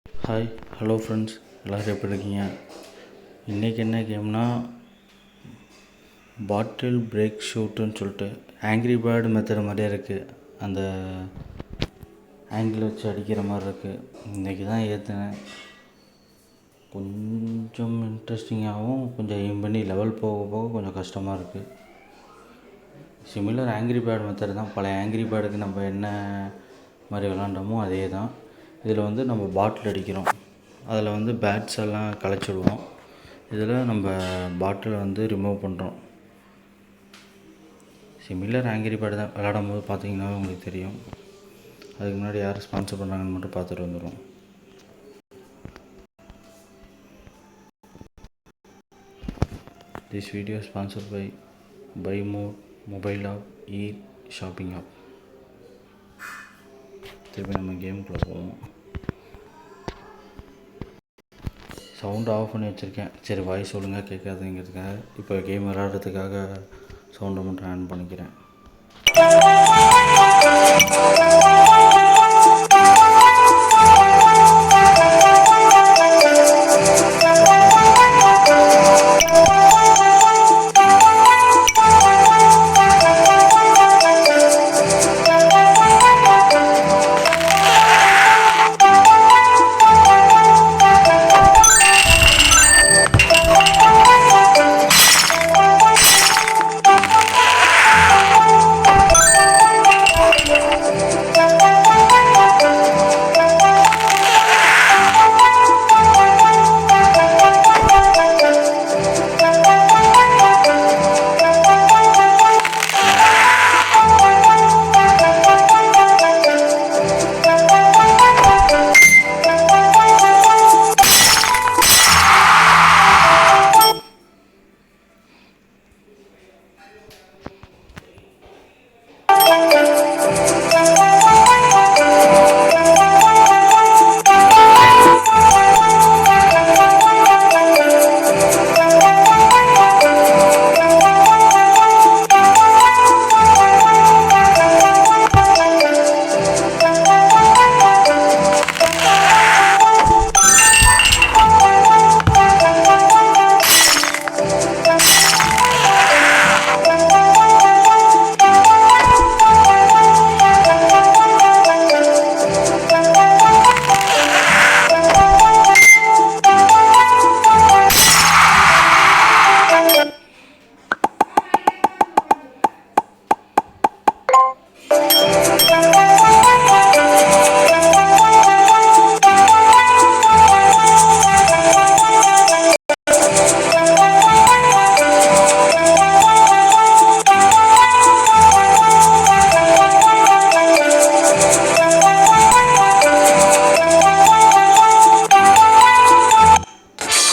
Hi hello friends, எல்லோரும் எப்படி இருக்கீங்க? இன்றைக்கி என்ன கேம்னா பாட்டில் பிரேக் ஷூட்டுன்னு சொல்லிட்டு ஆங்க்ரி பேர்டு மெத்தட் மாதிரியே இருக்குது. அந்த ஆங்கிள் வச்சு அடிக்கிற மாதிரி இருக்குது. இன்றைக்கி தான் ஏற்றினேன். கொஞ்சம் இன்ட்ரெஸ்டிங்காகவும் கொஞ்சம் எய்ம் பண்ணி லெவல் போக போக கொஞ்சம் கஷ்டமாக இருக்குது. சிமிலர் ஆங்க்ரி பேர்டு மெத்தட் தான். பழைய ஆங்க்ரி பேர்டுக்கு நம்ம என்ன மாதிரி விளாண்டோமோ அதே தான். இதில் நம்ம பாட்டில் அடிக்கிறோம். அதில் பேட்ஸ் எல்லாம் கலைச்சிடுவோம். இதில் நம்ம பாட்டிலை ரிமூவ் பண்ணுறோம். சிமிலர் ஆங்க்ரி பேர்டு தான். விளாடும் போது பார்த்தீங்கன்னா உங்களுக்கு தெரியும். அதுக்கு முன்னாடி யார் ஸ்பான்சர் பண்ணுறாங்கன்னு மட்டும் பார்த்துட்டு வந்துடுவோம். This video sponsored by by mod mobile app shopping app. திருப்பி நம்ம கேமுக்குள்ளே போவோம். சவுண்டு ஆஃப் பண்ணி வச்சுருக்கேன். சரி, வாய்ஸ் ஒழுங்காக கேட்காதுங்கிறதுக்காக இப்போ கேம் விளையாடுறதுக்காக சவுண்டை மட்டும் ஆன் பண்ணிக்கிறேன்.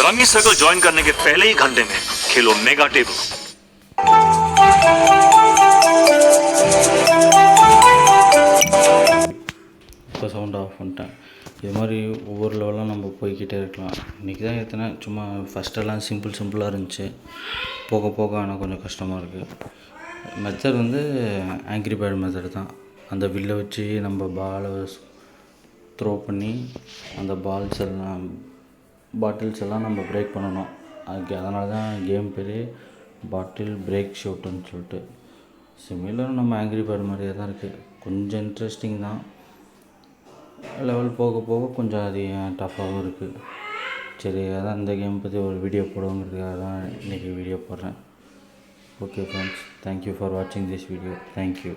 रंगी सर्कल ज्वाइन करने के पहले ही घंटे में खेलो मेगा टेबल। இப்போ சவுண்ட் ஆஃப் பண்ணிட்டேன். இது மாதிரி ஒவ்வொரு லெவலும் நம்ம போய்கிட்டே இருக்கலாம். இன்றைக்கி தான் ஏற்றினேன். சும்மா ஃபஸ்ட்டெல்லாம் சிம்பிளாக இருந்துச்சு. போக போக ஆனால் கொஞ்சம் கஷ்டமாக இருக்குது. மெத்தட் ஆங்க்ரி பேர்டு மெத்தட் தான். அந்த வில்லை வச்சு நம்ம பாலை த்ரோ பண்ணி அந்த பாட்டில்ஸ் எல்லாம் நம்ம பிரேக் பண்ணணும். அதனால தான் கேம் பேர் பாட்டில் பிரேக் ஷூட்டுன்னு சொல்லிட்டு. சிமிலர் நம்ம ஆங்க்ரி பேர்டு மாதிரியே தான் இருக்குது. கொஞ்சம் இன்ட்ரெஸ்டிங் தான். லெவல் போக போக கொஞ்சம் அது டஃப்பாகவும் இருக்குது. சரி, அதான் இந்த கேம் பற்றி ஒரு வீடியோ போடுவோங்கிறதுக்காக தான் இன்றைக்கி வீடியோ போடுறேன். ஓகே ஃப்ரெண்ட்ஸ், தேங்க்யூ ஃபார் வாட்சிங் திஸ் வீடியோ. தேங்க்யூ.